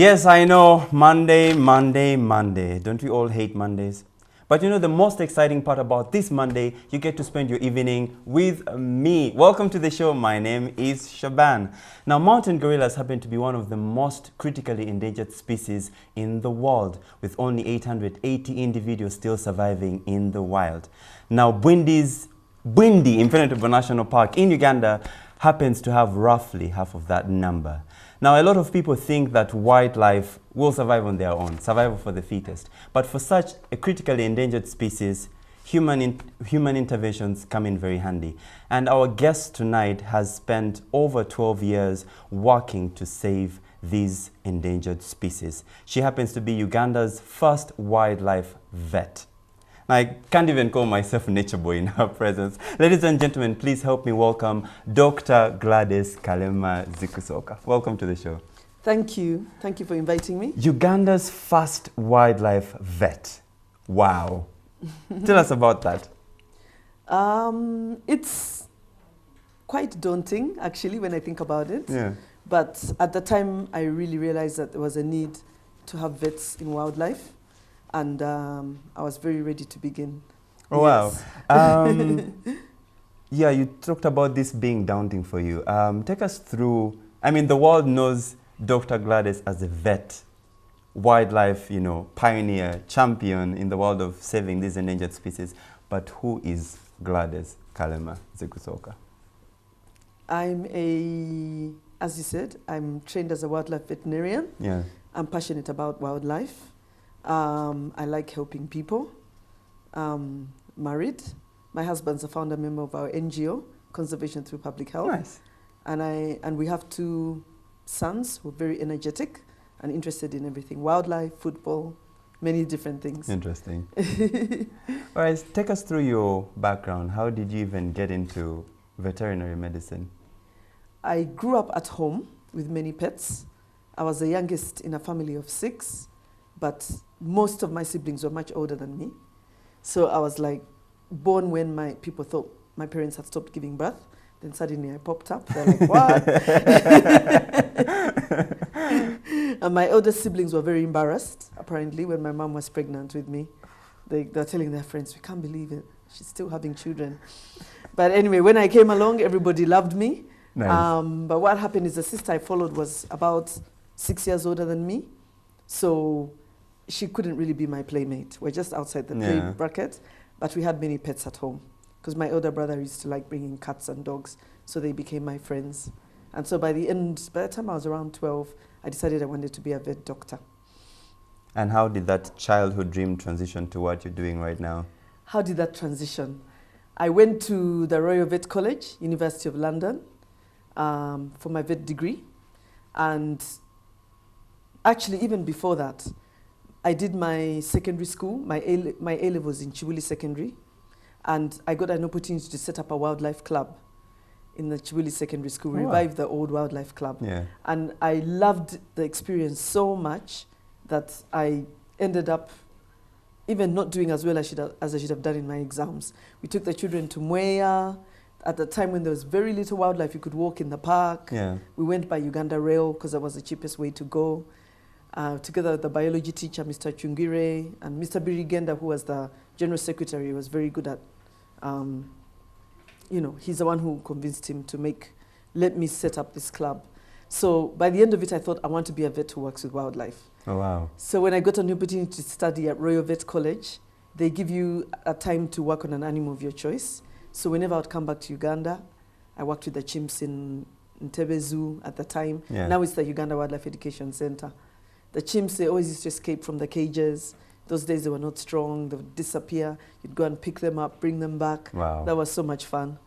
Yes, I know. Monday, Monday, Monday. Don't we all hate Mondays? But you know the most exciting part about this Monday, you get to spend your evening with me. Welcome to the show. My name is Shaban. Now, mountain gorillas happen to be one of the most critically endangered species in the world, with only 880 individuals still surviving in the wild. Now, Bwindi Impenetrable National Park in Uganda happens to have roughly half of that number. Now, a lot of people think that wildlife will survive on their own, survival for the fittest. But for such a critically endangered species, human interventions come in very handy. And our guest tonight has spent over 12 years working to save these endangered species. She happens to be Uganda's first wildlife vet. I can't even call myself a nature boy in her presence. Ladies and gentlemen, please help me welcome Dr. Gladys Kalema Zikusoka. Welcome to the show. Thank you. Thank you for inviting me. Uganda's first wildlife vet. Wow. Tell us about that. It's quite daunting, actually, when I think about it. Yeah. But at the time, I really realized that there was a need to have vets in wildlife. And I was very ready to begin. Oh, yes. Wow. Yeah, you talked about this being daunting for you. Take us through, I mean, the world knows Dr. Gladys as a vet, wildlife, pioneer, champion in the world of saving these endangered species. But who is Gladys Kalema Zikusoka? As you said, I'm trained as a wildlife veterinarian. Yeah. I'm passionate about wildlife. I like helping people. Married. My husband's a founder member of our NGO, Conservation Through Public Health. Nice. And we have 2 sons who are very energetic and interested in everything. Wildlife, football, many different things. Interesting. All right, take us through your background. How did you even get into veterinary medicine? I grew up at home with many pets. I was the youngest in a family of 6. But most of my siblings were much older than me. So I was like born when my people thought my parents had stopped giving birth. Then suddenly I popped up. They're like, what? And my older siblings were very embarrassed, apparently, when my mom was pregnant with me. They're telling their friends, we can't believe it. She's still having children. But anyway, when I came along, everybody loved me. Nice. But what happened is the sister I followed was about 6 years older than me. So she couldn't really be my playmate. We're just outside the play bracket, but we had many pets at home because my older brother used to like bringing cats and dogs, so they became my friends. And so by the time I was around 12, I decided I wanted to be a vet doctor. And how did that childhood dream transition to what you're doing right now? How did that transition? I went to the Royal Vet College, University of London, for my vet degree. And actually, even before that, I did my secondary school, my A-levels in Chiwuli Secondary, and I got an opportunity to set up a wildlife club in the Chiwuli Secondary School, revive the old wildlife club. Yeah. And I loved the experience so much that I ended up even not doing as well as I should have done in my exams. We took the children to Mwea. At the time when there was very little wildlife, you could walk in the park. Yeah. We went by Uganda Rail because that was the cheapest way to go. Together with the biology teacher, Mr. Chungire, and Mr. Birigenda, who was the general secretary, was very good at, he's the one who convinced him to let me set up this club. So by the end of it, I thought I want to be a vet who works with wildlife. Oh, wow. So when I got an opportunity to study at Royal Vet College, they give you a time to work on an animal of your choice. So whenever I would come back to Uganda, I worked with the chimps in Entebbe Zoo at the time. Yeah. Now it's the Uganda Wildlife Education Center. The chimps, they always used to escape from the cages. Those days they were not strong, they would disappear. You'd go and pick them up, bring them back. Wow. That was so much fun.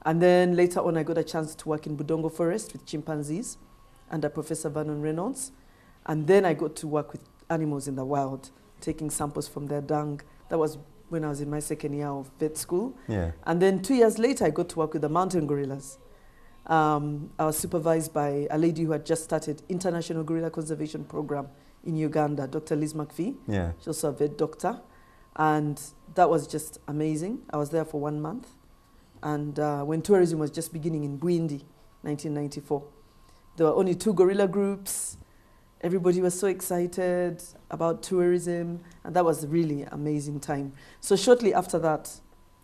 And then later on I got a chance to work in Budongo Forest with chimpanzees under Professor Vernon Reynolds. And then I got to work with animals in the wild, taking samples from their dung. That was when I was in my second year of vet school. Yeah. And then 2 years later I got to work with the mountain gorillas. I was supervised by a lady who had just started International Gorilla Conservation Program in Uganda, Dr. Liz McPhee. Yeah. She's also a vet doctor. And that was just amazing. I was there for 1 month. And when tourism was just beginning in Bwindi, 1994, there were only 2 gorilla groups. Everybody was so excited about tourism, and that was a really amazing time. So shortly after that,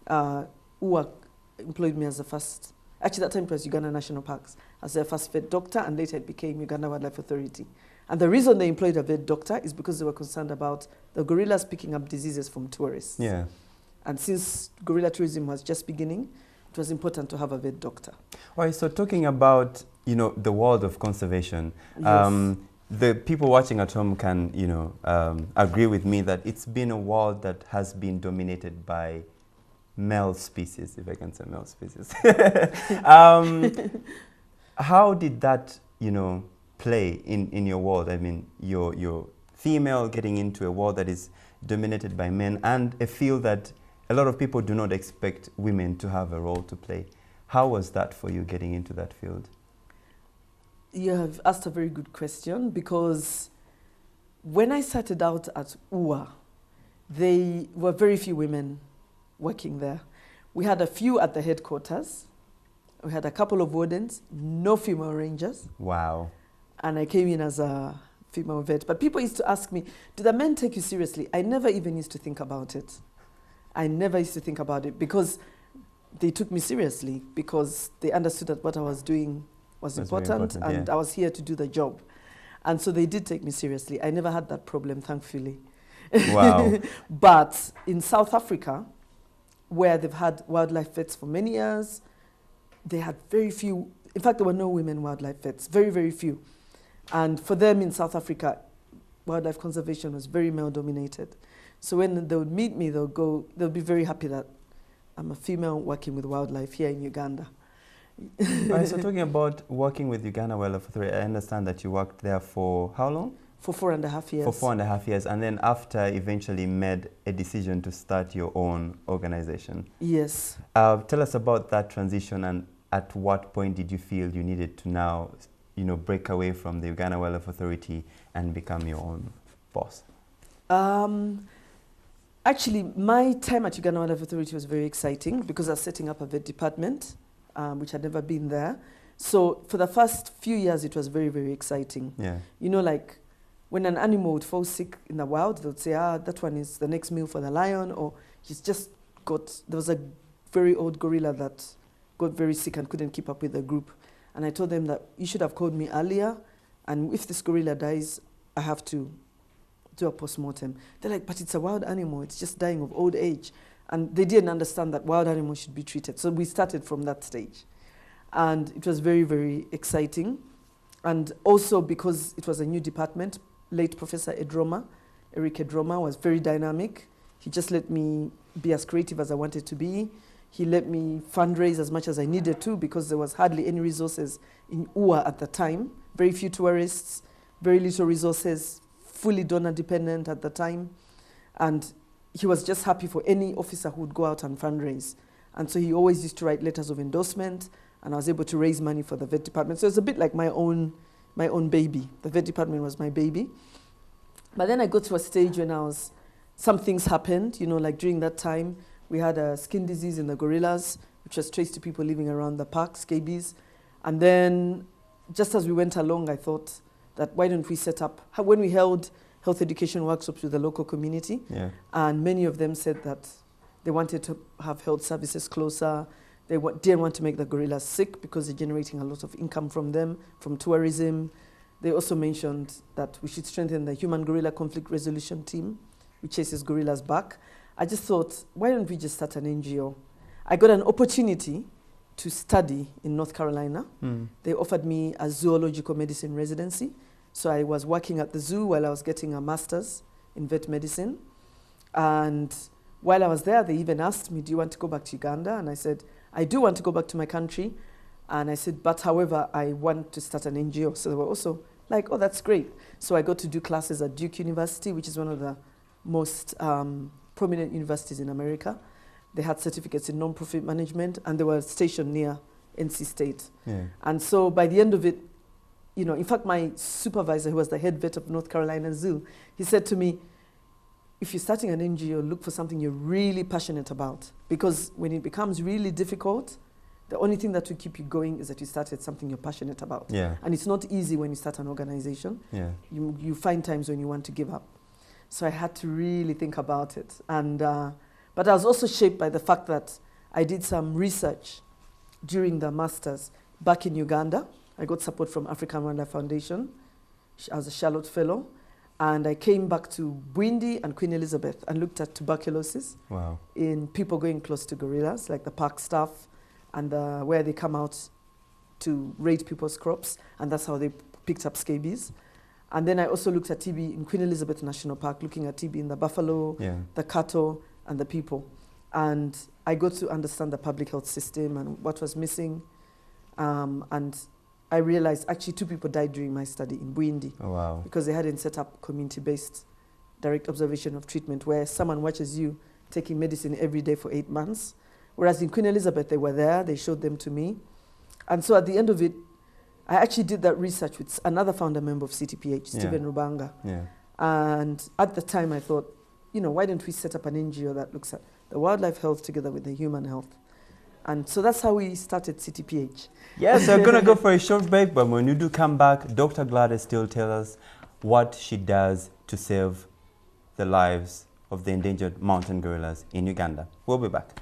UWA employed me as the first, actually that time it was Uganda National Parks, as their first vet doctor, and later it became Uganda Wildlife Authority. And the reason they employed a vet doctor is because they were concerned about the gorillas picking up diseases from tourists. Yeah. And since gorilla tourism was just beginning, it was important to have a vet doctor. All right, so talking about, the world of conservation, Yes. the people watching at home can, agree with me that it's been a world that has been dominated by male species, if I can say male species. How did that, play in your world? I mean, you're female getting into a world that is dominated by men and a field that a lot of people do not expect women to have a role to play. How was that for you getting into that field? You have asked a very good question, because when I started out at UWA, there were very few women working there. We had a few at the headquarters. We had a couple of wardens, no female rangers. Wow. And I came in as a female vet. But people used to ask me, do the men take you seriously? I never even used to think about it. I never used to think about it, because they took me seriously, because they understood that what I was doing was important, and I was here to do the job. And so they did take me seriously. I never had that problem, thankfully. Wow. But in South Africa, where they've had wildlife vets for many years, they had very few. In fact, there were no women wildlife vets, very, very few. And for them in South Africa, wildlife conservation was very male-dominated. So when they would meet me, they'll be very happy that I'm a female working with wildlife here in Uganda. Right, so talking about working with Uganda Wildlife Authority, I understand that you worked there for how long? For 4.5 years. For 4.5 years, and then after eventually made a decision to start your own organization. Yes. Tell us about that transition, and at what point did you feel you needed to now, break away from the Uganda Wildlife Authority and become your own boss? Actually, my time at Uganda Wildlife Authority was very exciting, because I was setting up a vet department, which had never been there. So for the first few years, it was very, very exciting. Yeah. Like when an animal would fall sick in the wild, they would say, that one is the next meal for the lion, or there was a very old gorilla that got very sick and couldn't keep up with the group. And I told them that you should have called me earlier, and if this gorilla dies, I have to do a post-mortem. They're like, but it's a wild animal, it's just dying of old age. And they didn't understand that wild animals should be treated. So we started from that stage. And it was very, very exciting. And also because it was a new department, late Professor Eric Edroma was very dynamic. He just let me be as creative as I wanted to be. He let me fundraise as much as I needed to, because there was hardly any resources in UWA at the time. Very few tourists, very little resources, fully donor dependent at the time. And he was just happy for any officer who would go out and fundraise. And so he always used to write letters of endorsement, and I was able to raise money for the vet department. So it's a bit like my own baby. The vet department was my baby. But then I got to a stage when some things happened, like during that time, we had a skin disease in the gorillas, which was traced to people living around the park, scabies. And then just as we went along, I thought that why don't we set up, when we held health education workshops with the local community, and many of them said that they wanted to have health services closer. They didn't want to make the gorillas sick, because they're generating a lot of income from them, from tourism. They also mentioned that we should strengthen the human-gorilla conflict resolution team, which chases gorillas back. I just thought, why don't we just start an NGO? I got an opportunity to study in North Carolina. They offered me a zoological medicine residency. So I was working at the zoo while I was getting a master's in vet medicine. And while I was there, they even asked me, do you want to go back to Uganda? And I said, I do want to go back to my country. And I said, but however, I want to start an NGO. So they were also like, oh, that's great. So I got to do classes at Duke University, which is one of the most prominent universities in America. They had certificates in non-profit management, and they were stationed near NC State. Yeah. And so by the end of it, in fact, my supervisor, who was the head vet of North Carolina Zoo, he said to me, if you're starting an NGO, look for something you're really passionate about. Because when it becomes really difficult, The only thing that will keep you going is that you started something you're passionate about. Yeah. And it's not easy when you start an organization. Yeah. You find times when you want to give up. So I had to really think about it. And, but I was also shaped by the fact that I did some research during the master's back in Uganda. I got support from African Wildlife Foundation as a Charlotte Fellow. And I came back to Bwindi and Queen Elizabeth and looked at tuberculosis in people going close to gorillas, like the park staff, and where they come out to raid people's crops, and that's how they picked up scabies. And then I also looked at TB in Queen Elizabeth National Park, looking at TB in the buffalo, the cattle, and the people. And I got to understand the public health system and what was missing. And I realized actually 2 people died during my study in Bwindi. Oh, wow. Because they hadn't set up community-based direct observation of treatment where someone watches you taking medicine every day for 8 months. Whereas in Queen Elizabeth, they were there, they showed them to me. And so at the end of it, I actually did that research with another founder member of CTPH, Stephen Rubanga. Yeah. And at the time I thought, you know, why don't we set up an NGO that looks at the wildlife health together with the human health? And so that's how we started CTPH. Yes, we're going to go for a short break, but when you do come back, Dr. Gladys still tells us what she does to save the lives of the endangered mountain gorillas in Uganda. We'll be back.